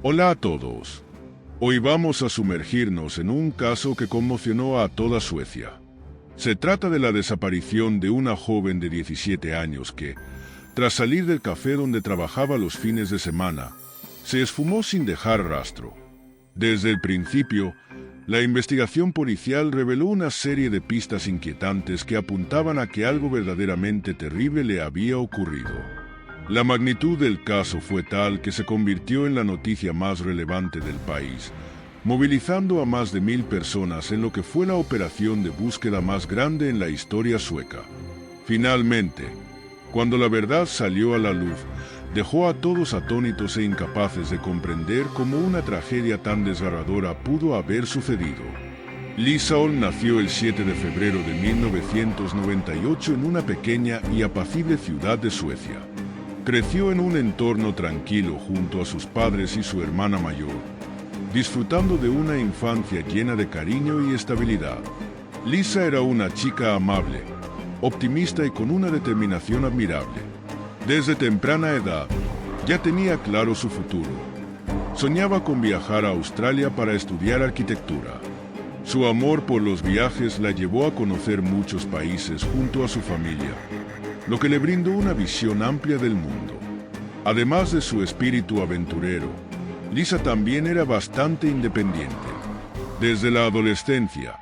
Hola a todos. Hoy vamos a sumergirnos en un caso que conmocionó a toda Suecia. Se trata de la desaparición de una joven de 17 años que, tras salir del café donde trabajaba los fines de semana, se esfumó sin dejar rastro. Desde el principio, la investigación policial reveló una serie de pistas inquietantes que apuntaban a que algo verdaderamente terrible le había ocurrido. La magnitud del caso fue tal que se convirtió en la noticia más relevante del país, movilizando a más de 1000 personas en lo que fue la operación de búsqueda más grande en la historia sueca. Finalmente, cuando la verdad salió a la luz, dejó a todos atónitos e incapaces de comprender cómo una tragedia tan desgarradora pudo haber sucedido. Lisa Holm nació el 7 de febrero de 1998 en una pequeña y apacible ciudad de Suecia. Creció en un entorno tranquilo junto a sus padres y su hermana mayor, disfrutando de una infancia llena de cariño y estabilidad. Lisa era una chica amable, optimista y con una determinación admirable. Desde temprana edad, ya tenía claro su futuro. Soñaba con viajar a Australia para estudiar arquitectura. Su amor por los viajes la llevó a conocer muchos países junto a su familia, lo que le brindó una visión amplia del mundo. Además de su espíritu aventurero, Lisa también era bastante independiente. Desde la adolescencia,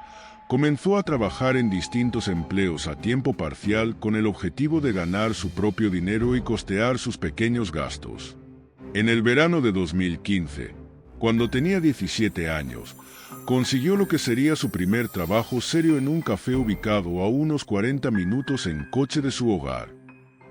comenzó a trabajar en distintos empleos a tiempo parcial con el objetivo de ganar su propio dinero y costear sus pequeños gastos. En el verano de 2015, cuando tenía 17 años, consiguió lo que sería su primer trabajo serio en un café ubicado a unos 40 minutos en coche de su hogar.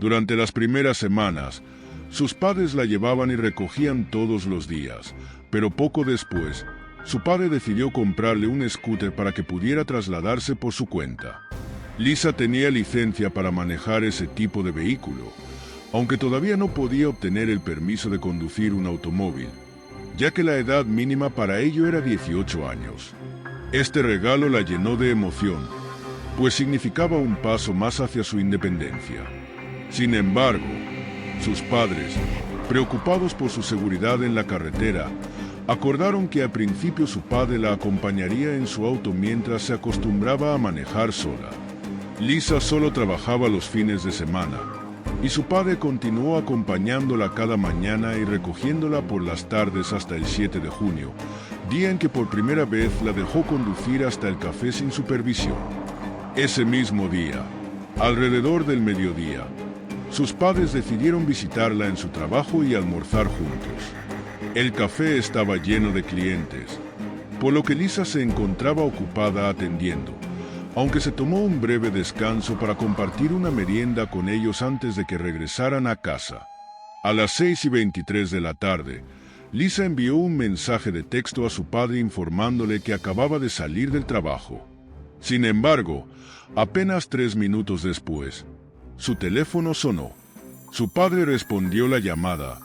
Durante las primeras semanas, sus padres la llevaban y recogían todos los días, pero poco después, su padre decidió comprarle un scooter para que pudiera trasladarse por su cuenta. Lisa tenía licencia para manejar ese tipo de vehículo, aunque todavía no podía obtener el permiso de conducir un automóvil, ya que la edad mínima para ello era 18 años. Este regalo la llenó de emoción, pues significaba un paso más hacia su independencia. Sin embargo, sus padres, preocupados por su seguridad en la carretera, acordaron que al principio su padre la acompañaría en su auto mientras se acostumbraba a manejar sola. Lisa solo trabajaba los fines de semana, y su padre continuó acompañándola cada mañana y recogiéndola por las tardes hasta el 7 de junio, día en que por primera vez la dejó conducir hasta el café sin supervisión. Ese mismo día, alrededor del mediodía, sus padres decidieron visitarla en su trabajo y almorzar juntos. El café estaba lleno de clientes, por lo que Lisa se encontraba ocupada atendiendo, aunque se tomó un breve descanso para compartir una merienda con ellos antes de que regresaran a casa. A las 6:23 de la tarde, Lisa envió un mensaje de texto a su padre informándole que acababa de salir del trabajo. Sin embargo, apenas 3 minutos después, su teléfono sonó. Su padre respondió la llamada,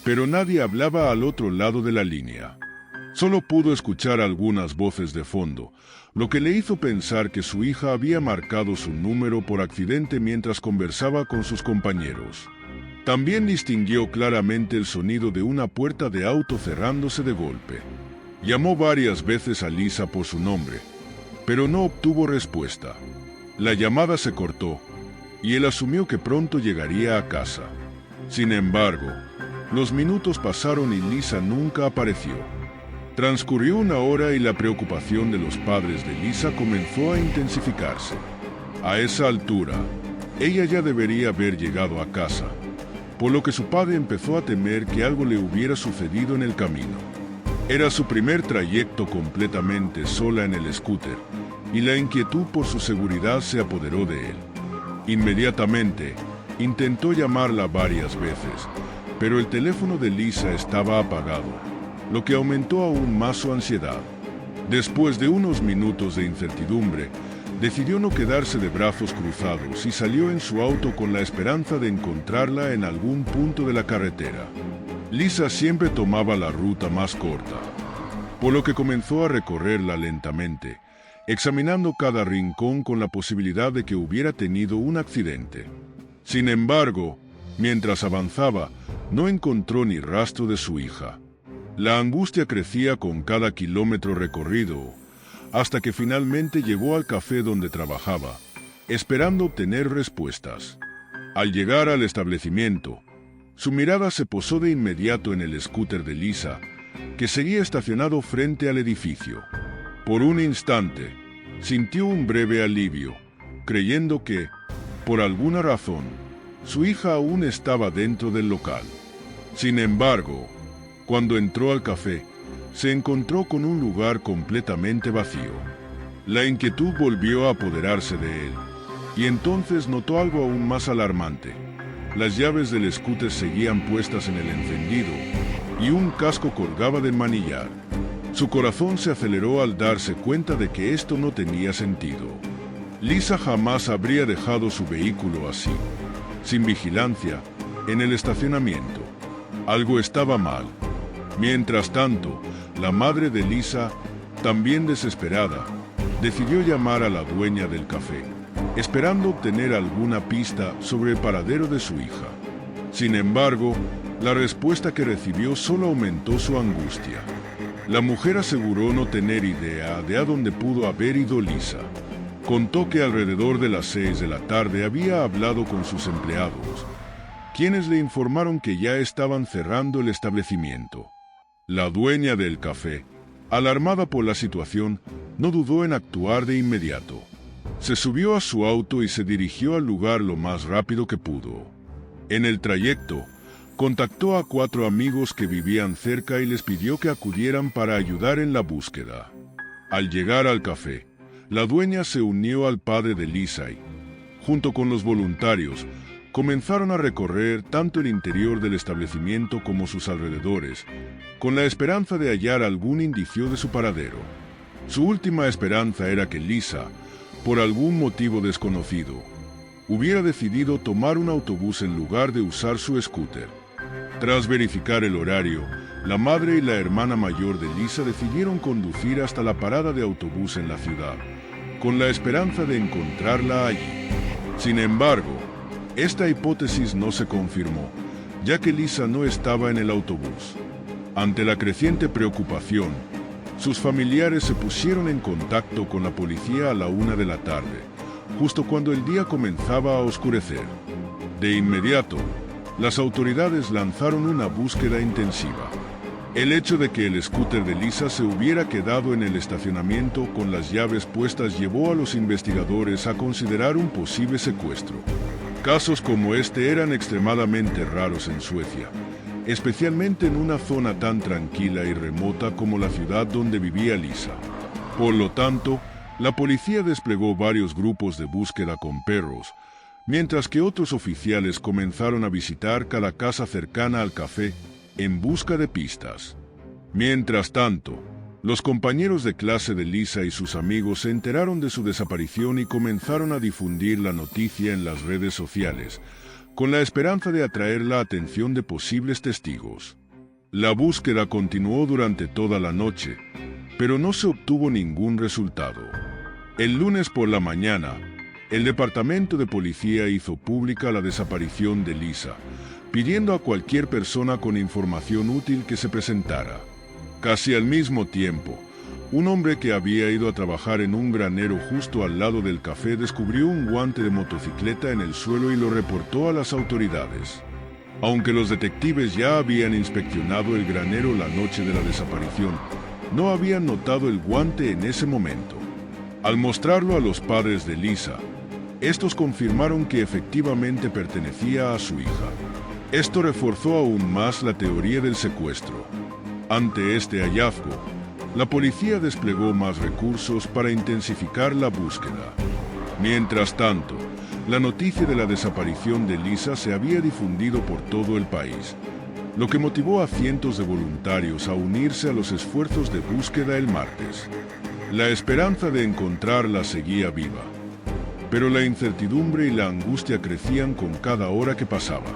pero nadie hablaba al otro lado de la línea. Solo pudo escuchar algunas voces de fondo, lo que le hizo pensar que su hija había marcado su número por accidente mientras conversaba con sus compañeros. También distinguió claramente el sonido de una puerta de auto cerrándose de golpe. Llamó varias veces a Lisa por su nombre, pero no obtuvo respuesta. La llamada se cortó, y él asumió que pronto llegaría a casa. Sin embargo, los minutos pasaron y Lisa nunca apareció. Transcurrió una hora y la preocupación de los padres de Lisa comenzó a intensificarse. A esa altura, ella ya debería haber llegado a casa, por lo que su padre empezó a temer que algo le hubiera sucedido en el camino. Era su primer trayecto completamente sola en el scooter, y la inquietud por su seguridad se apoderó de él. Inmediatamente, intentó llamarla varias veces, pero el teléfono de Lisa estaba apagado, lo que aumentó aún más su ansiedad. Después de unos minutos de incertidumbre, decidió no quedarse de brazos cruzados y salió en su auto con la esperanza de encontrarla en algún punto de la carretera. Lisa siempre tomaba la ruta más corta, por lo que comenzó a recorrerla lentamente, examinando cada rincón con la posibilidad de que hubiera tenido un accidente. Sin embargo, mientras avanzaba, no encontró ni rastro de su hija. La angustia crecía con cada kilómetro recorrido, hasta que finalmente llegó al café donde trabajaba, esperando obtener respuestas. Al llegar al establecimiento, su mirada se posó de inmediato en el scooter de Lisa, que seguía estacionado frente al edificio. Por un instante, sintió un breve alivio, creyendo que, por alguna razón, su hija aún estaba dentro del local. Sin embargo, cuando entró al café, se encontró con un lugar completamente vacío. La inquietud volvió a apoderarse de él, y entonces notó algo aún más alarmante. Las llaves del scooter seguían puestas en el encendido, y un casco colgaba del manillar. Su corazón se aceleró al darse cuenta de que esto no tenía sentido. Lisa jamás habría dejado su vehículo así, sin vigilancia, en el estacionamiento. Algo estaba mal. Mientras tanto, la madre de Lisa, también desesperada, decidió llamar a la dueña del café, esperando obtener alguna pista sobre el paradero de su hija. Sin embargo, la respuesta que recibió solo aumentó su angustia. La mujer aseguró no tener idea de a dónde pudo haber ido Lisa. Contó que alrededor de las 6 de la tarde había hablado con sus empleados, quienes le informaron que ya estaban cerrando el establecimiento. La dueña del café, alarmada por la situación, no dudó en actuar de inmediato. Se subió a su auto y se dirigió al lugar lo más rápido que pudo. En el trayecto, contactó a 4 amigos que vivían cerca y les pidió que acudieran para ayudar en la búsqueda. Al llegar al café, la dueña se unió al padre de Lisa y, junto con los voluntarios, comenzaron a recorrer tanto el interior del establecimiento como sus alrededores, con la esperanza de hallar algún indicio de su paradero. Su última esperanza era que Lisa, por algún motivo desconocido, hubiera decidido tomar un autobús en lugar de usar su scooter. Tras verificar el horario, la madre y la hermana mayor de Lisa decidieron conducir hasta la parada de autobús en la ciudad, con la esperanza de encontrarla allí. Sin embargo, esta hipótesis no se confirmó, ya que Lisa no estaba en el autobús. Ante la creciente preocupación, sus familiares se pusieron en contacto con la policía a la 1 de la tarde, justo cuando el día comenzaba a oscurecer. De inmediato, las autoridades lanzaron una búsqueda intensiva. El hecho de que el scooter de Lisa se hubiera quedado en el estacionamiento con las llaves puestas llevó a los investigadores a considerar un posible secuestro. Casos como este eran extremadamente raros en Suecia, especialmente en una zona tan tranquila y remota como la ciudad donde vivía Lisa. Por lo tanto, la policía desplegó varios grupos de búsqueda con perros, mientras que otros oficiales comenzaron a visitar cada casa cercana al café en busca de pistas. Mientras tanto, los compañeros de clase de Lisa y sus amigos se enteraron de su desaparición y comenzaron a difundir la noticia en las redes sociales, con la esperanza de atraer la atención de posibles testigos. La búsqueda continuó durante toda la noche, pero no se obtuvo ningún resultado. El lunes por la mañana, el departamento de policía hizo pública la desaparición de Lisa, pidiendo a cualquier persona con información útil que se presentara. Casi al mismo tiempo, un hombre que había ido a trabajar en un granero justo al lado del café descubrió un guante de motocicleta en el suelo y lo reportó a las autoridades. Aunque los detectives ya habían inspeccionado el granero la noche de la desaparición, no habían notado el guante en ese momento. Al mostrarlo a los padres de Lisa, estos confirmaron que efectivamente pertenecía a su hija. Esto reforzó aún más la teoría del secuestro. Ante este hallazgo, la policía desplegó más recursos para intensificar la búsqueda. Mientras tanto, la noticia de la desaparición de Lisa se había difundido por todo el país, lo que motivó a cientos de voluntarios a unirse a los esfuerzos de búsqueda el martes. La esperanza de encontrarla seguía viva, pero la incertidumbre y la angustia crecían con cada hora que pasaba.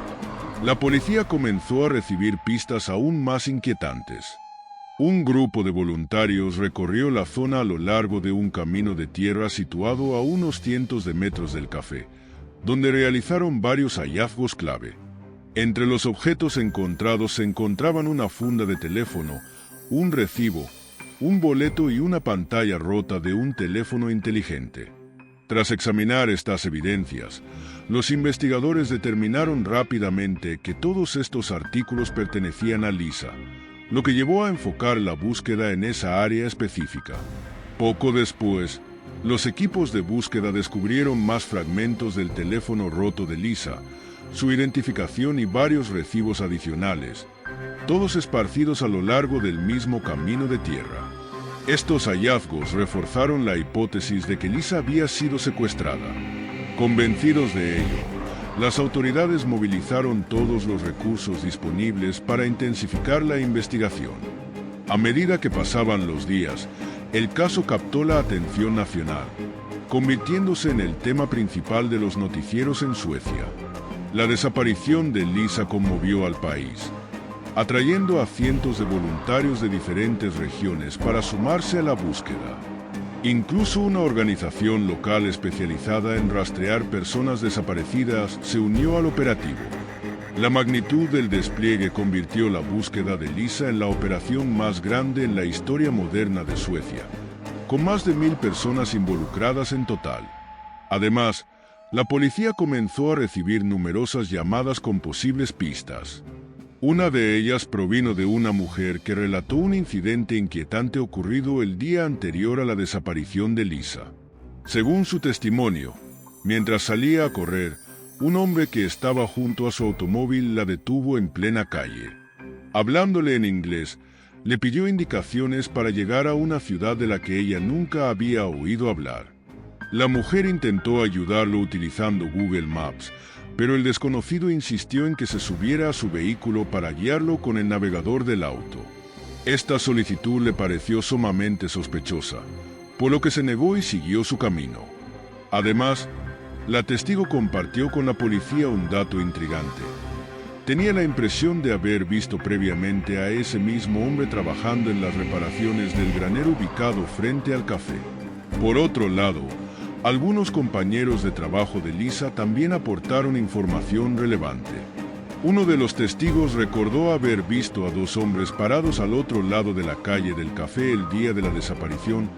La policía comenzó a recibir pistas aún más inquietantes. Un grupo de voluntarios recorrió la zona a lo largo de un camino de tierra situado a unos cientos de metros del café, donde realizaron varios hallazgos clave. Entre los objetos encontrados se encontraban una funda de teléfono, un recibo, un boleto y una pantalla rota de un teléfono inteligente. Tras examinar estas evidencias, los investigadores determinaron rápidamente que todos estos artículos pertenecían a Lisa, lo que llevó a enfocar la búsqueda en esa área específica. Poco después, los equipos de búsqueda descubrieron más fragmentos del teléfono roto de Lisa, su identificación y varios recibos adicionales, todos esparcidos a lo largo del mismo camino de tierra. Estos hallazgos reforzaron la hipótesis de que Lisa había sido secuestrada. Convencidos de ello, las autoridades movilizaron todos los recursos disponibles para intensificar la investigación. A medida que pasaban los días, el caso captó la atención nacional, convirtiéndose en el tema principal de los noticieros en Suecia. La desaparición de Lisa conmovió al país, atrayendo a cientos de voluntarios de diferentes regiones para sumarse a la búsqueda. Incluso una organización local especializada en rastrear personas desaparecidas se unió al operativo. La magnitud del despliegue convirtió la búsqueda de Lisa en la operación más grande en la historia moderna de Suecia, con más de 1000 personas involucradas en total. Además, la policía comenzó a recibir numerosas llamadas con posibles pistas. Una de ellas provino de una mujer que relató un incidente inquietante ocurrido el día anterior a la desaparición de Lisa. Según su testimonio, mientras salía a correr, un hombre que estaba junto a su automóvil la detuvo en plena calle. Hablándole en inglés, le pidió indicaciones para llegar a una ciudad de la que ella nunca había oído hablar. La mujer intentó ayudarlo utilizando Google Maps, pero el desconocido insistió en que se subiera a su vehículo para guiarlo con el navegador del auto. Esta solicitud le pareció sumamente sospechosa, por lo que se negó y siguió su camino. Además, la testigo compartió con la policía un dato intrigante. Tenía la impresión de haber visto previamente a ese mismo hombre trabajando en las reparaciones del granero ubicado frente al café. Por otro lado, algunos compañeros de trabajo de Lisa también aportaron información relevante. Uno de los testigos recordó haber visto a 2 hombres parados al otro lado de la calle del café el día de la desaparición,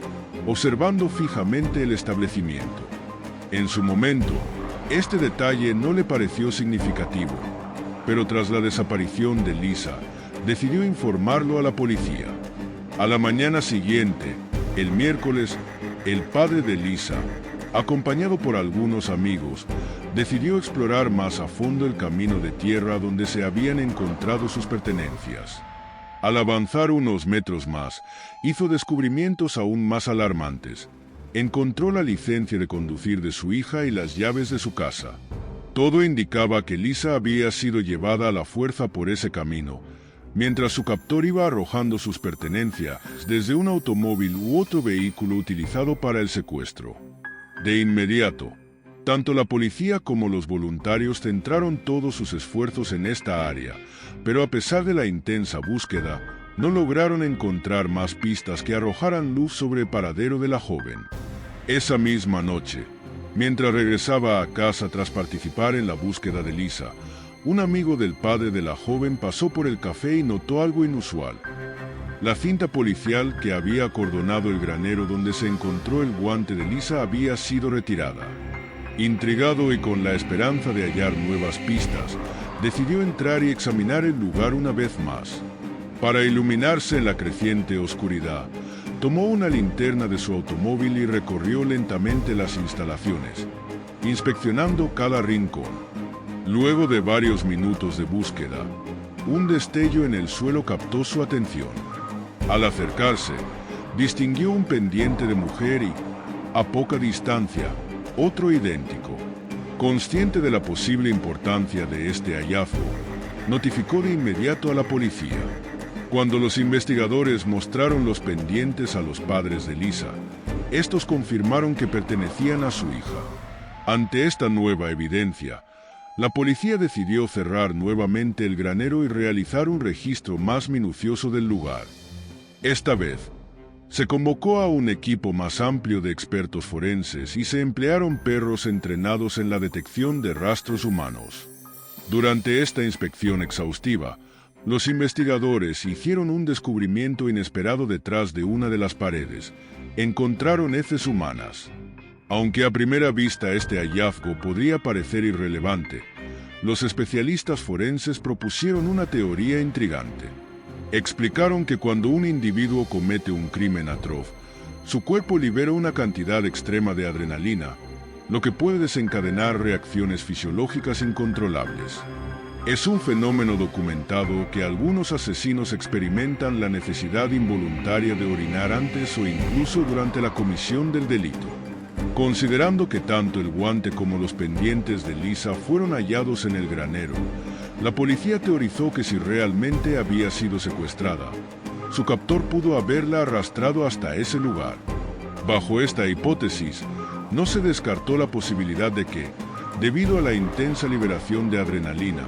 observando fijamente el establecimiento. En su momento, este detalle no le pareció significativo, pero tras la desaparición de Lisa, decidió informarlo a la policía. A la mañana siguiente, el miércoles, el padre de Lisa, acompañado por algunos amigos, decidió explorar más a fondo el camino de tierra donde se habían encontrado sus pertenencias. Al avanzar unos metros más, hizo descubrimientos aún más alarmantes. Encontró la licencia de conducir de su hija y las llaves de su casa. Todo indicaba que Lisa había sido llevada a la fuerza por ese camino, mientras su captor iba arrojando sus pertenencias desde un automóvil u otro vehículo utilizado para el secuestro. De inmediato, tanto la policía como los voluntarios centraron todos sus esfuerzos en esta área, pero a pesar de la intensa búsqueda, no lograron encontrar más pistas que arrojaran luz sobre el paradero de la joven. Esa misma noche, mientras regresaba a casa tras participar en la búsqueda de Lisa, un amigo del padre de la joven pasó por el café y notó algo inusual. La cinta policial que había acordonado el granero donde se encontró el guante de Lisa había sido retirada. Intrigado y con la esperanza de hallar nuevas pistas, decidió entrar y examinar el lugar una vez más. Para iluminarse en la creciente oscuridad, tomó una linterna de su automóvil y recorrió lentamente las instalaciones, inspeccionando cada rincón. Luego de varios minutos de búsqueda, un destello en el suelo captó su atención. Al acercarse, distinguió un pendiente de mujer y, a poca distancia, otro idéntico. Consciente de la posible importancia de este hallazgo, notificó de inmediato a la policía. Cuando los investigadores mostraron los pendientes a los padres de Lisa, estos confirmaron que pertenecían a su hija. Ante esta nueva evidencia, la policía decidió cerrar nuevamente el granero y realizar un registro más minucioso del lugar. Esta vez, se convocó a un equipo más amplio de expertos forenses y se emplearon perros entrenados en la detección de rastros humanos. Durante esta inspección exhaustiva, los investigadores hicieron un descubrimiento inesperado detrás de una de las paredes. Encontraron heces humanas. Aunque a primera vista este hallazgo podría parecer irrelevante, los especialistas forenses propusieron una teoría intrigante. Explicaron que cuando un individuo comete un crimen atroz, su cuerpo libera una cantidad extrema de adrenalina, lo que puede desencadenar reacciones fisiológicas incontrolables. Es un fenómeno documentado que algunos asesinos experimentan la necesidad involuntaria de orinar antes o incluso durante la comisión del delito. Considerando que tanto el guante como los pendientes de Lisa fueron hallados en el granero, la policía teorizó que si realmente había sido secuestrada, su captor pudo haberla arrastrado hasta ese lugar. Bajo esta hipótesis, no se descartó la posibilidad de que, debido a la intensa liberación de adrenalina,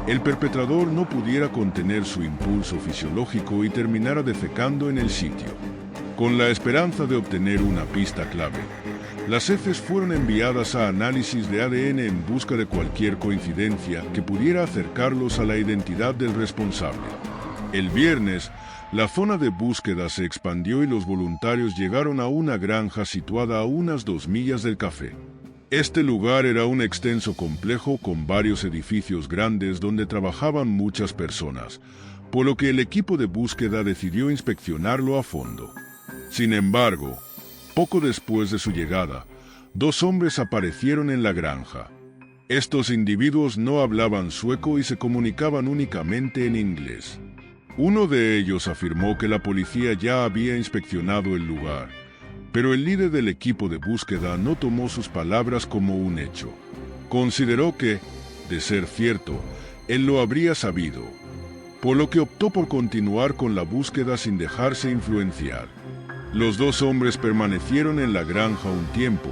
el perpetrador no pudiera contener su impulso fisiológico y terminara defecando en el sitio. Con la esperanza de obtener una pista clave, las heces fueron enviadas a análisis de ADN en busca de cualquier coincidencia que pudiera acercarlos a la identidad del responsable. El viernes, la zona de búsqueda se expandió y los voluntarios llegaron a una granja situada a unas 2 millas del café. Este lugar era un extenso complejo con varios edificios grandes donde trabajaban muchas personas, por lo que el equipo de búsqueda decidió inspeccionarlo a fondo. Sin embargo, poco después de su llegada, 2 hombres aparecieron en la granja. Estos individuos no hablaban sueco y se comunicaban únicamente en inglés. Uno de ellos afirmó que la policía ya había inspeccionado el lugar, pero el líder del equipo de búsqueda no tomó sus palabras como un hecho. Consideró que, de ser cierto, él lo habría sabido, por lo que optó por continuar con la búsqueda sin dejarse influenciar. Los 2 hombres permanecieron en la granja un tiempo,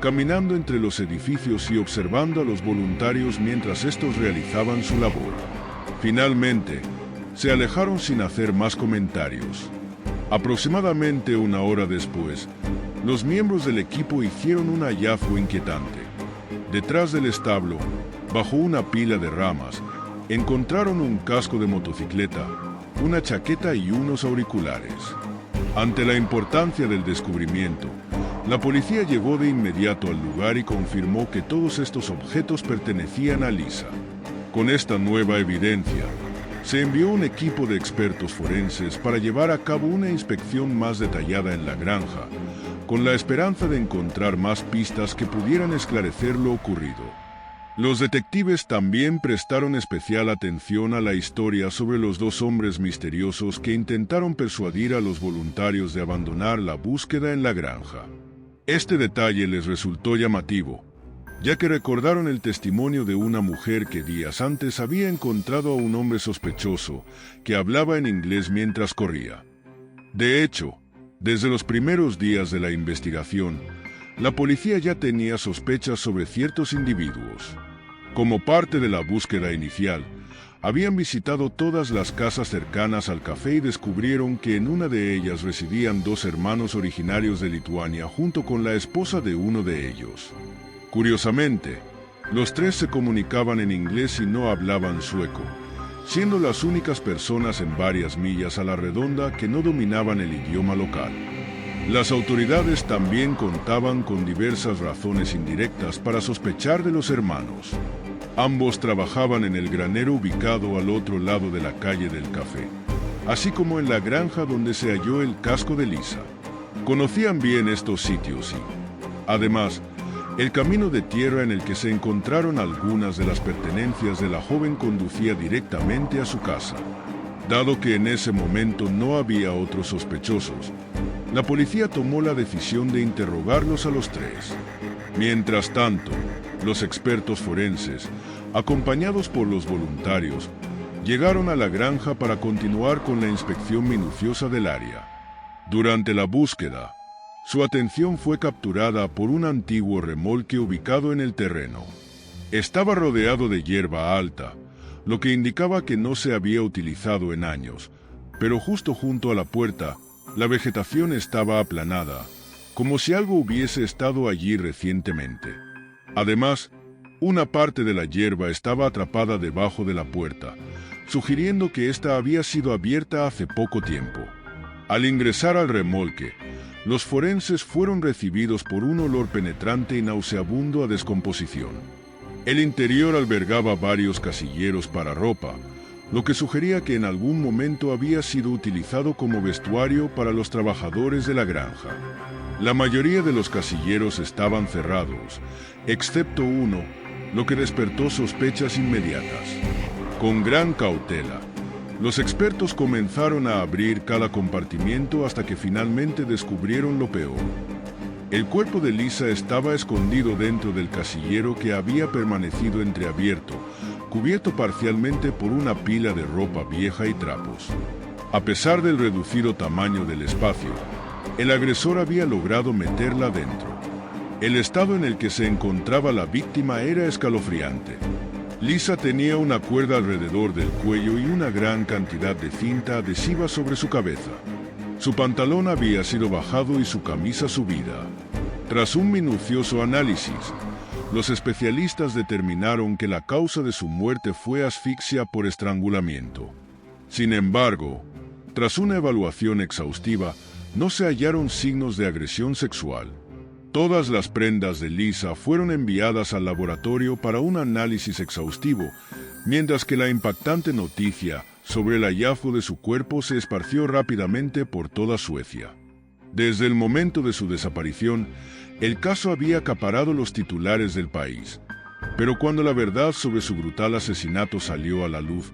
caminando entre los edificios y observando a los voluntarios mientras estos realizaban su labor. Finalmente, se alejaron sin hacer más comentarios. Aproximadamente 1 hora después, los miembros del equipo hicieron un hallazgo inquietante. Detrás del establo, bajo una pila de ramas, encontraron un casco de motocicleta, una chaqueta y unos auriculares. Ante la importancia del descubrimiento, la policía llegó de inmediato al lugar y confirmó que todos estos objetos pertenecían a Lisa. Con esta nueva evidencia, se envió un equipo de expertos forenses para llevar a cabo una inspección más detallada en la granja, con la esperanza de encontrar más pistas que pudieran esclarecer lo ocurrido. Los detectives también prestaron especial atención a la historia sobre los 2 hombres misteriosos que intentaron persuadir a los voluntarios de abandonar la búsqueda en la granja. Este detalle les resultó llamativo, ya que recordaron el testimonio de una mujer que días antes había encontrado a un hombre sospechoso que hablaba en inglés mientras corría. De hecho, desde los primeros días de la investigación, la policía ya tenía sospechas sobre ciertos individuos. Como parte de la búsqueda inicial, habían visitado todas las casas cercanas al café y descubrieron que en una de ellas residían 2 hermanos originarios de Lituania junto con la esposa de uno de ellos. Curiosamente, los 3 se comunicaban en inglés y no hablaban sueco, siendo las únicas personas en varias millas a la redonda que no dominaban el idioma local. Las autoridades también contaban con diversas razones indirectas para sospechar de los hermanos. Ambos trabajaban en el granero ubicado al otro lado de la calle del café, así como en la granja donde se halló el casco de Lisa. Conocían bien estos sitios y, además, el camino de tierra en el que se encontraron algunas de las pertenencias de la joven conducía directamente a su casa. Dado que en ese momento no había otros sospechosos, la policía tomó la decisión de interrogarlos a los 3. Mientras tanto, los expertos forenses, acompañados por los voluntarios, llegaron a la granja para continuar con la inspección minuciosa del área. Durante la búsqueda, su atención fue capturada por un antiguo remolque ubicado en el terreno. Estaba rodeado de hierba alta, lo que indicaba que no se había utilizado en años, pero justo junto a la puerta, la vegetación estaba aplanada, como si algo hubiese estado allí recientemente. Además, Una parte de la hierba estaba atrapada debajo de la puerta, sugiriendo que ésta había sido abierta hace poco tiempo. Al ingresar al remolque, los forenses fueron recibidos por un olor penetrante y nauseabundo a descomposición. El interior albergaba varios casilleros para ropa, lo que sugería que en algún momento había sido utilizado como vestuario para los trabajadores de la granja. La mayoría de los casilleros estaban cerrados, excepto uno, lo que despertó sospechas inmediatas. Con gran cautela, los expertos comenzaron a abrir cada compartimiento hasta que finalmente descubrieron lo peor. El cuerpo de Lisa estaba escondido dentro del casillero que había permanecido entreabierto, cubierto parcialmente por una pila de ropa vieja y trapos. A pesar del reducido tamaño del espacio, el agresor había logrado meterla dentro. El estado en el que se encontraba la víctima era escalofriante. Lisa tenía una cuerda alrededor del cuello y una gran cantidad de cinta adhesiva sobre su cabeza. Su pantalón había sido bajado y su camisa subida. Tras un minucioso análisis, los especialistas determinaron que la causa de su muerte fue asfixia por estrangulamiento. Sin embargo, tras una evaluación exhaustiva, no se hallaron signos de agresión sexual. Todas las prendas de Lisa fueron enviadas al laboratorio para un análisis exhaustivo, mientras que la impactante noticia sobre el hallazgo de su cuerpo se esparció rápidamente por toda Suecia. Desde el momento de su desaparición, el caso había acaparado los titulares del país. Pero cuando la verdad sobre su brutal asesinato salió a la luz,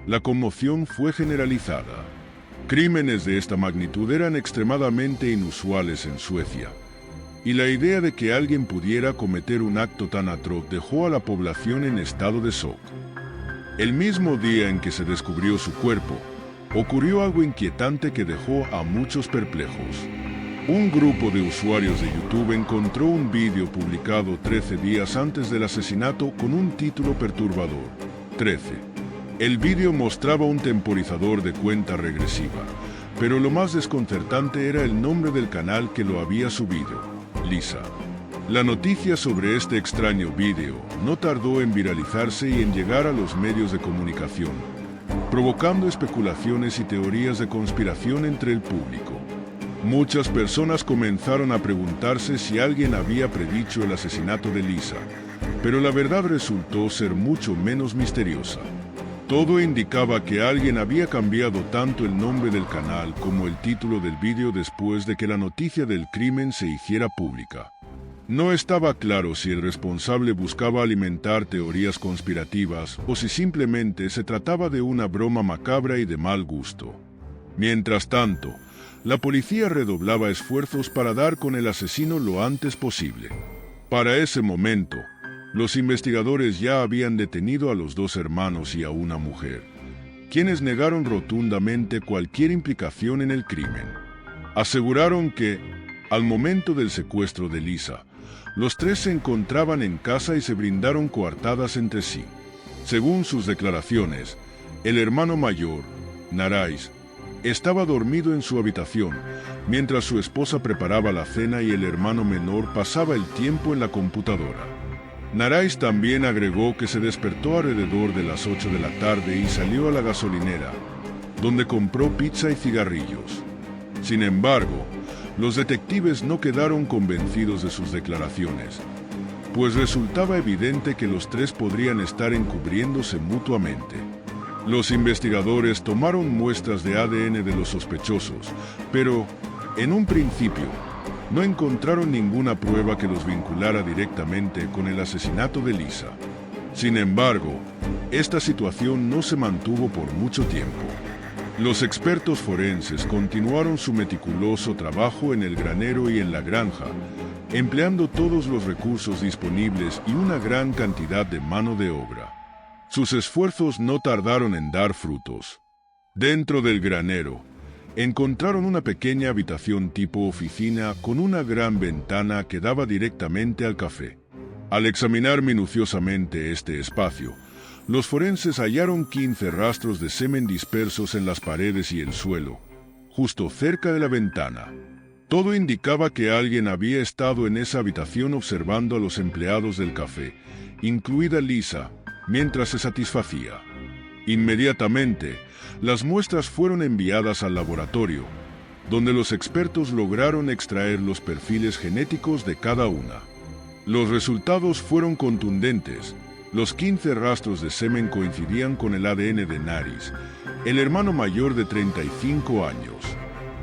la conmoción fue generalizada. Crímenes de esta magnitud eran extremadamente inusuales en Suecia, y la idea de que alguien pudiera cometer un acto tan atroz dejó a la población en estado de shock. El mismo día en que se descubrió su cuerpo, ocurrió algo inquietante que dejó a muchos perplejos. Un grupo de usuarios de YouTube encontró un vídeo publicado 13 días antes del asesinato con un título perturbador: 13. El vídeo mostraba un temporizador de cuenta regresiva, pero lo más desconcertante era el nombre del canal que lo había subido: Lisa. La noticia sobre este extraño vídeo no tardó en viralizarse y en llegar a los medios de comunicación, provocando especulaciones y teorías de conspiración entre el público. Muchas personas comenzaron a preguntarse si alguien había predicho el asesinato de Lisa, pero la verdad resultó ser mucho menos misteriosa. Todo indicaba que alguien había cambiado tanto el nombre del canal como el título del vídeo después de que la noticia del crimen se hiciera pública. No estaba claro si el responsable buscaba alimentar teorías conspirativas o si simplemente se trataba de una broma macabra y de mal gusto. Mientras tanto, la policía redoblaba esfuerzos para dar con el asesino lo antes posible. Para ese momento, los investigadores ya habían detenido a los dos hermanos y a una mujer, quienes negaron rotundamente cualquier implicación en el crimen. Aseguraron que, al momento del secuestro de Lisa, los tres se encontraban en casa y se brindaron coartadas entre sí. Según sus declaraciones, el hermano mayor, Narais, estaba dormido en su habitación, mientras su esposa preparaba la cena y el hermano menor pasaba el tiempo en la computadora. Narais también agregó que se despertó alrededor de las 8 de la tarde y salió a la gasolinera, donde compró pizza y cigarrillos. Sin embargo, los detectives no quedaron convencidos de sus declaraciones, pues resultaba evidente que los tres podrían estar encubriéndose mutuamente. Los investigadores tomaron muestras de ADN de los sospechosos, pero, en un principio, no encontraron ninguna prueba que los vinculara directamente con el asesinato de Lisa. Sin embargo, esta situación no se mantuvo por mucho tiempo. Los expertos forenses continuaron su meticuloso trabajo en el granero y en la granja, empleando todos los recursos disponibles y una gran cantidad de mano de obra. Sus esfuerzos no tardaron en dar frutos. Dentro del granero, encontraron una pequeña habitación tipo oficina con una gran ventana que daba directamente al café. Al examinar minuciosamente este espacio, los forenses hallaron 15 rastros de semen dispersos en las paredes y el suelo, justo cerca de la ventana. Todo indicaba que alguien había estado en esa habitación observando a los empleados del café, incluida Lisa, mientras se satisfacía. Inmediatamente, las muestras fueron enviadas al laboratorio, donde los expertos lograron extraer los perfiles genéticos de cada una. Los resultados fueron contundentes. Los 15 rastros de semen coincidían con el ADN de Naris, el hermano mayor de 35 años.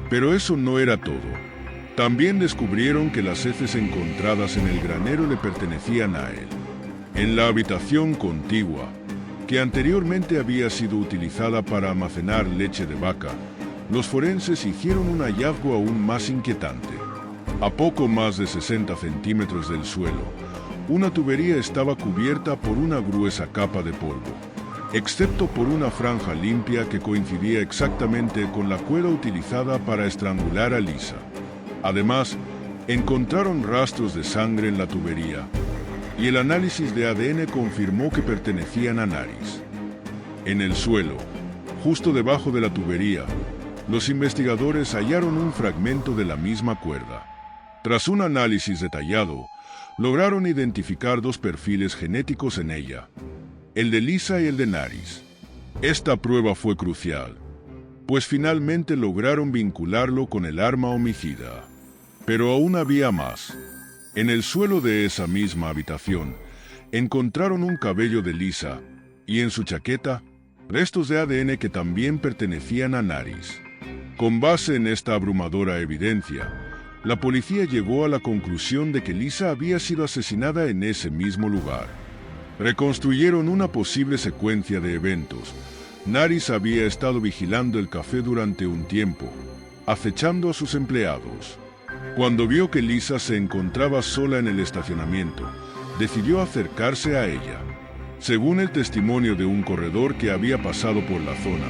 Pero eso no era todo. También descubrieron que las heces encontradas en el granero le pertenecían a él. En la habitación contigua, que anteriormente había sido utilizada para almacenar leche de vaca, los forenses hicieron un hallazgo aún más inquietante. A poco más de 60 centímetros del suelo, una tubería estaba cubierta por una gruesa capa de polvo, excepto por una franja limpia que coincidía exactamente con la cuerda utilizada para estrangular a Lisa. Además, encontraron rastros de sangre en la tubería, y el análisis de ADN confirmó que pertenecían a Naris. En el suelo, justo debajo de la tubería, los investigadores hallaron un fragmento de la misma cuerda. Tras un análisis detallado, lograron identificar dos perfiles genéticos en ella, el de Lisa y el de Naris. Esta prueba fue crucial, pues finalmente lograron vincularlo con el arma homicida. Pero aún había más. En el suelo de esa misma habitación, encontraron un cabello de Lisa, y en su chaqueta, restos de ADN que también pertenecían a Naris. Con base en esta abrumadora evidencia, la policía llegó a la conclusión de que Lisa había sido asesinada en ese mismo lugar. Reconstruyeron una posible secuencia de eventos. Naris había estado vigilando el café durante un tiempo, acechando a sus empleados. Cuando vio que Lisa se encontraba sola en el estacionamiento, decidió acercarse a ella. Según el testimonio de un corredor que había pasado por la zona,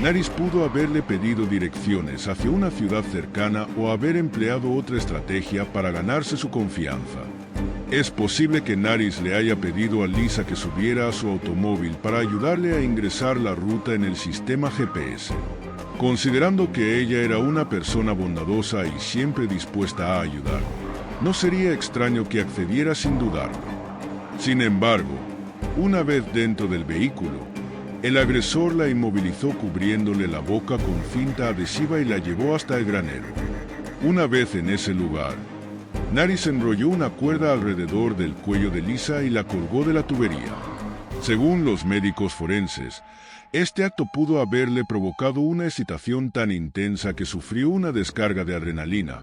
Naris pudo haberle pedido direcciones hacia una ciudad cercana o haber empleado otra estrategia para ganarse su confianza. Es posible que Naris le haya pedido a Lisa que subiera a su automóvil para ayudarle a ingresar la ruta en el sistema GPS. Considerando que ella era una persona bondadosa y siempre dispuesta a ayudar, no sería extraño que accediera sin dudarlo. Sin embargo, una vez dentro del vehículo, el agresor la inmovilizó cubriéndole la boca con cinta adhesiva y la llevó hasta el granero. Una vez en ese lugar, Naris enrolló una cuerda alrededor del cuello de Lisa y la colgó de la tubería. Según los médicos forenses, este acto pudo haberle provocado una excitación tan intensa que sufrió una descarga de adrenalina,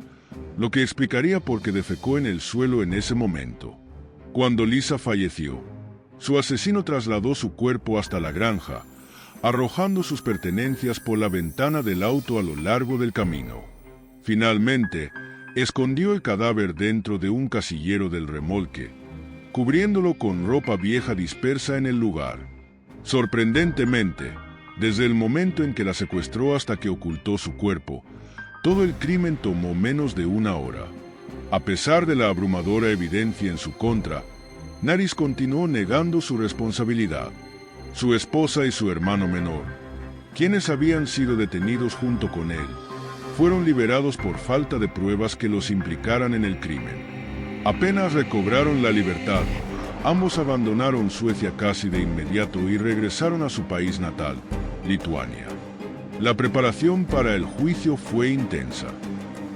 lo que explicaría por qué defecó en el suelo en ese momento. Cuando Lisa falleció, su asesino trasladó su cuerpo hasta la granja, arrojando sus pertenencias por la ventana del auto a lo largo del camino. Finalmente, escondió el cadáver dentro de un casillero del remolque, cubriéndolo con ropa vieja dispersa en el lugar. Sorprendentemente, desde el momento en que la secuestró hasta que ocultó su cuerpo, todo el crimen tomó menos de una hora. A pesar de la abrumadora evidencia en su contra, Naris continuó negando su responsabilidad. Su esposa y su hermano menor, quienes habían sido detenidos junto con él, fueron liberados por falta de pruebas que los implicaran en el crimen. Apenas recobraron la libertad, ambos abandonaron Suecia casi de inmediato y regresaron a su país natal, Lituania. La preparación para el juicio fue intensa.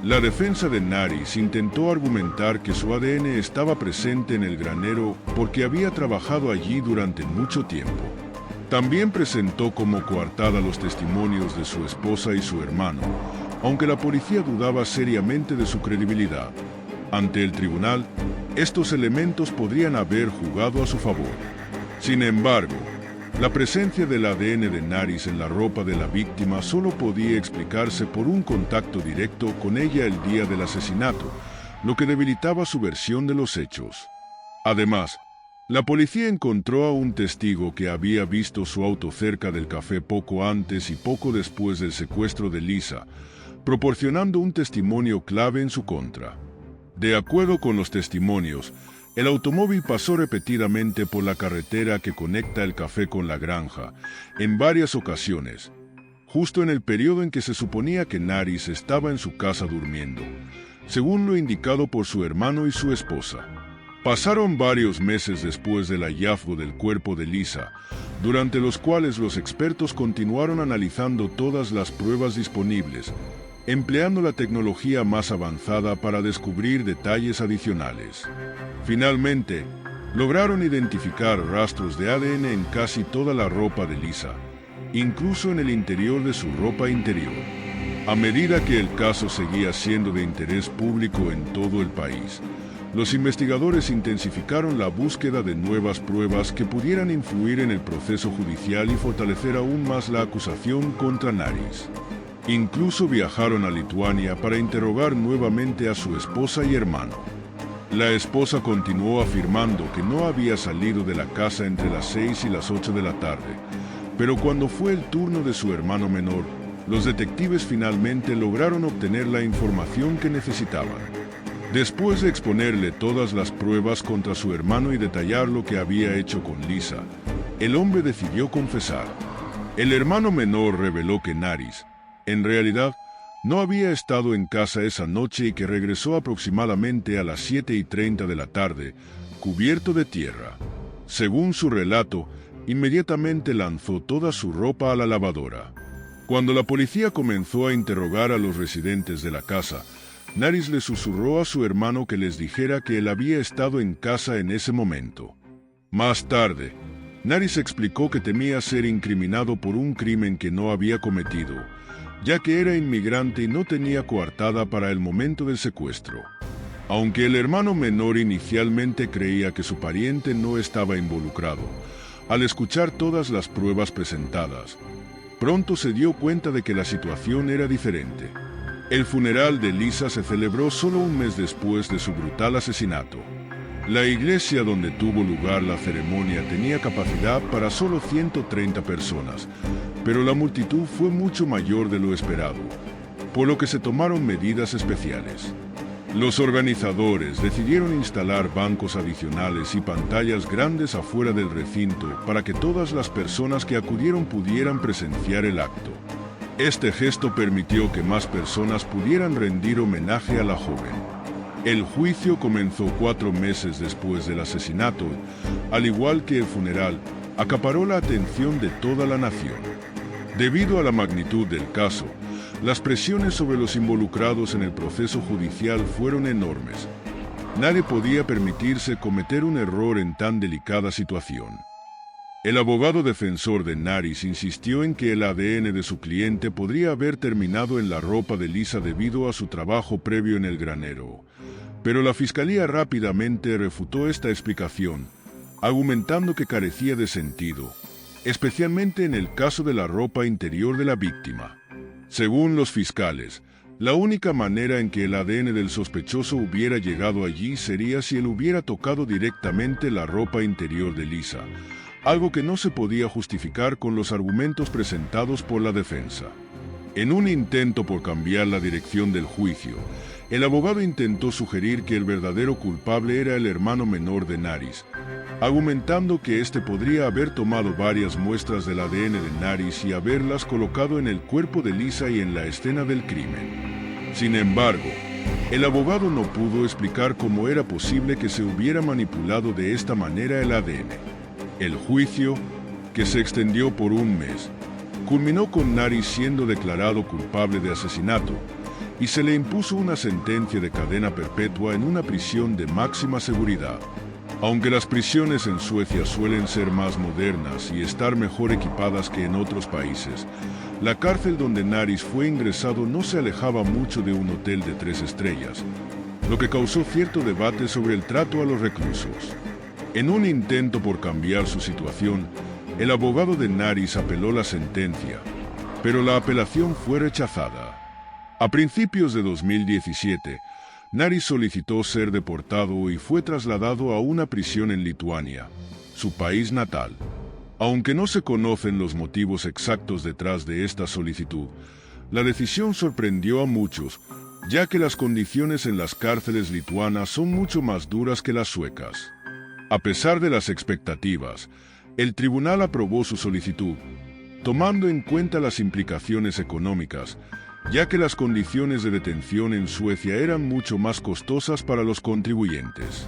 La defensa de Naris intentó argumentar que su ADN estaba presente en el granero porque había trabajado allí durante mucho tiempo. También presentó como coartada los testimonios de su esposa y su hermano, aunque la policía dudaba seriamente de su credibilidad. Ante el tribunal, estos elementos podrían haber jugado a su favor. Sin embargo, la presencia del ADN de Naris en la ropa de la víctima solo podía explicarse por un contacto directo con ella el día del asesinato, lo que debilitaba su versión de los hechos. Además, la policía encontró a un testigo que había visto su auto cerca del café poco antes y poco después del secuestro de Lisa, proporcionando un testimonio clave en su contra. De acuerdo con los testimonios, el automóvil pasó repetidamente por la carretera que conecta el café con la granja, en varias ocasiones, justo en el periodo en que se suponía que Nariz estaba en su casa durmiendo, según lo indicado por su hermano y su esposa. Pasaron varios meses después del hallazgo del cuerpo de Lisa, durante los cuales los expertos continuaron analizando todas las pruebas disponibles, empleando la tecnología más avanzada para descubrir detalles adicionales. Finalmente, lograron identificar rastros de ADN en casi toda la ropa de Lisa, incluso en el interior de su ropa interior. A medida que el caso seguía siendo de interés público en todo el país, los investigadores intensificaron la búsqueda de nuevas pruebas que pudieran influir en el proceso judicial y fortalecer aún más la acusación contra Nariz. Incluso viajaron a Lituania para interrogar nuevamente a su esposa y hermano. La esposa continuó afirmando que no había salido de la casa entre las 6 y las 8 de la tarde, pero cuando fue el turno de su hermano menor, los detectives finalmente lograron obtener la información que necesitaban. Después de exponerle todas las pruebas contra su hermano y detallar lo que había hecho con Lisa, el hombre decidió confesar. El hermano menor reveló que Nariz, en realidad, no había estado en casa esa noche y que regresó aproximadamente a las 7:30 de la tarde, cubierto de tierra. Según su relato, inmediatamente lanzó toda su ropa a la lavadora. Cuando la policía comenzó a interrogar a los residentes de la casa, Nariz le susurró a su hermano que les dijera que él había estado en casa en ese momento. Más tarde, Nariz explicó que temía ser incriminado por un crimen que no había cometido, ya que era inmigrante y no tenía coartada para el momento del secuestro. Aunque el hermano menor inicialmente creía que su pariente no estaba involucrado, al escuchar todas las pruebas presentadas, pronto se dio cuenta de que la situación era diferente. El funeral de Lisa se celebró solo un mes después de su brutal asesinato. La iglesia donde tuvo lugar la ceremonia tenía capacidad para solo 130 personas, pero la multitud fue mucho mayor de lo esperado, por lo que se tomaron medidas especiales. Los organizadores decidieron instalar bancos adicionales y pantallas grandes afuera del recinto para que todas las personas que acudieron pudieran presenciar el acto. Este gesto permitió que más personas pudieran rendir homenaje a la joven. El juicio comenzó 4 meses después del asesinato, al igual que el funeral, acaparó la atención de toda la nación. Debido a la magnitud del caso, las presiones sobre los involucrados en el proceso judicial fueron enormes. Nadie podía permitirse cometer un error en tan delicada situación. El abogado defensor de Nariz insistió en que el ADN de su cliente podría haber terminado en la ropa de Lisa debido a su trabajo previo en el granero, pero la fiscalía rápidamente refutó esta explicación, argumentando que carecía de sentido, especialmente en el caso de la ropa interior de la víctima. Según los fiscales, la única manera en que el ADN del sospechoso hubiera llegado allí sería si él hubiera tocado directamente la ropa interior de Lisa, algo que no se podía justificar con los argumentos presentados por la defensa. En un intento por cambiar la dirección del juicio, el abogado intentó sugerir que el verdadero culpable era el hermano menor de Nariz, argumentando que éste podría haber tomado varias muestras del ADN de Nariz y haberlas colocado en el cuerpo de Lisa y en la escena del crimen. Sin embargo, el abogado no pudo explicar cómo era posible que se hubiera manipulado de esta manera el ADN. El juicio, que se extendió por un mes, culminó con Nariz siendo declarado culpable de asesinato y se le impuso una sentencia de cadena perpetua en una prisión de máxima seguridad. Aunque las prisiones en Suecia suelen ser más modernas y estar mejor equipadas que en otros países, la cárcel donde Nariz fue ingresado no se alejaba mucho de un hotel de 3 estrellas, lo que causó cierto debate sobre el trato a los reclusos. En un intento por cambiar su situación, el abogado de Nariz apeló la sentencia, pero la apelación fue rechazada. A principios de 2017, Nariz solicitó ser deportado y fue trasladado a una prisión en Lituania, su país natal. Aunque no se conocen los motivos exactos detrás de esta solicitud, la decisión sorprendió a muchos, ya que las condiciones en las cárceles lituanas son mucho más duras que las suecas. A pesar de las expectativas, el tribunal aprobó su solicitud, tomando en cuenta las implicaciones económicas, ya que las condiciones de detención en Suecia eran mucho más costosas para los contribuyentes.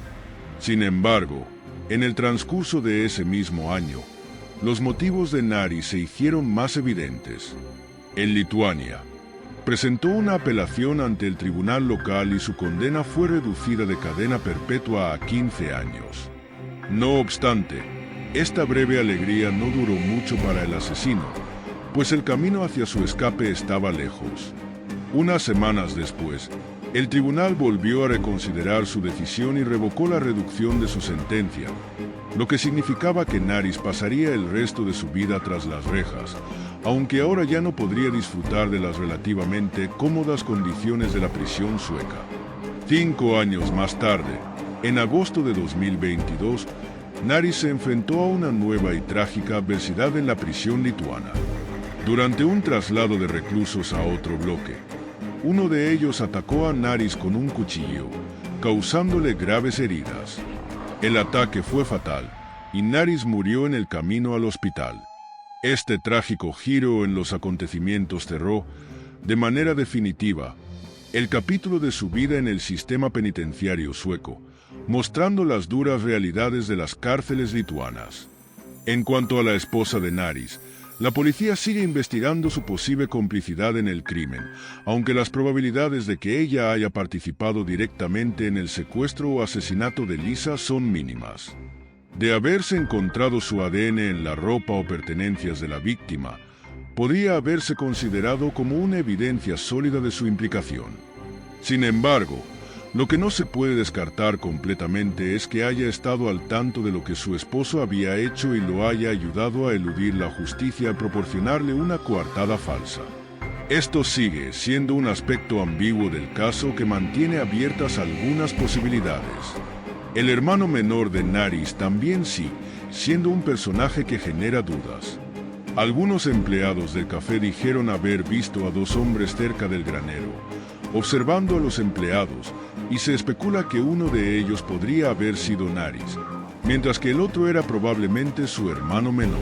Sin embargo, en el transcurso de ese mismo año, los motivos de Naris se hicieron más evidentes. En Lituania, presentó una apelación ante el tribunal local y su condena fue reducida de cadena perpetua a 15 años. No obstante, esta breve alegría no duró mucho para el asesino, pues el camino hacia su escape estaba lejos. Unas semanas después, el tribunal volvió a reconsiderar su decisión y revocó la reducción de su sentencia, lo que significaba que Naris pasaría el resto de su vida tras las rejas, aunque ahora ya no podría disfrutar de las relativamente cómodas condiciones de la prisión sueca. 5 años más tarde, en agosto de 2022, Naris se enfrentó a una nueva y trágica adversidad en la prisión lituana. Durante un traslado de reclusos a otro bloque, uno de ellos atacó a Naris con un cuchillo, causándole graves heridas. El ataque fue fatal y Naris murió en el camino al hospital. Este trágico giro en los acontecimientos cerró, de manera definitiva, el capítulo de su vida en el sistema penitenciario sueco, mostrando las duras realidades de las cárceles lituanas. En cuanto a la esposa de Naris, la policía sigue investigando su posible complicidad en el crimen, aunque las probabilidades de que ella haya participado directamente en el secuestro o asesinato de Lisa son mínimas. De haberse encontrado su ADN en la ropa o pertenencias de la víctima, podría haberse considerado como una evidencia sólida de su implicación. Sin embargo, lo que no se puede descartar completamente es que haya estado al tanto de lo que su esposo había hecho y lo haya ayudado a eludir la justicia al proporcionarle una coartada falsa. Esto sigue siendo un aspecto ambiguo del caso que mantiene abiertas algunas posibilidades. El hermano menor de Naris también sigue siendo un personaje que genera dudas. Algunos empleados del café dijeron haber visto a 2 hombres cerca del granero, observando a los empleados, y se especula que uno de ellos podría haber sido Naris, mientras que el otro era probablemente su hermano menor.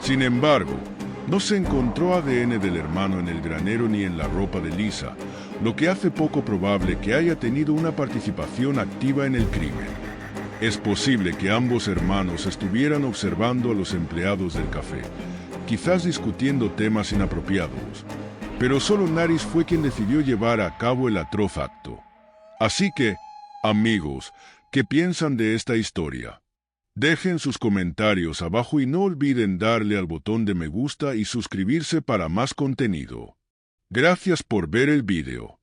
Sin embargo, no se encontró ADN del hermano en el granero ni en la ropa de Lisa, lo que hace poco probable que haya tenido una participación activa en el crimen. Es posible que ambos hermanos estuvieran observando a los empleados del café, quizás discutiendo temas inapropiados, pero solo Naris fue quien decidió llevar a cabo el atroz acto. Así que, amigos, ¿qué piensan de esta historia? Dejen sus comentarios abajo y no olviden darle al botón de me gusta y suscribirse para más contenido. Gracias por ver el video.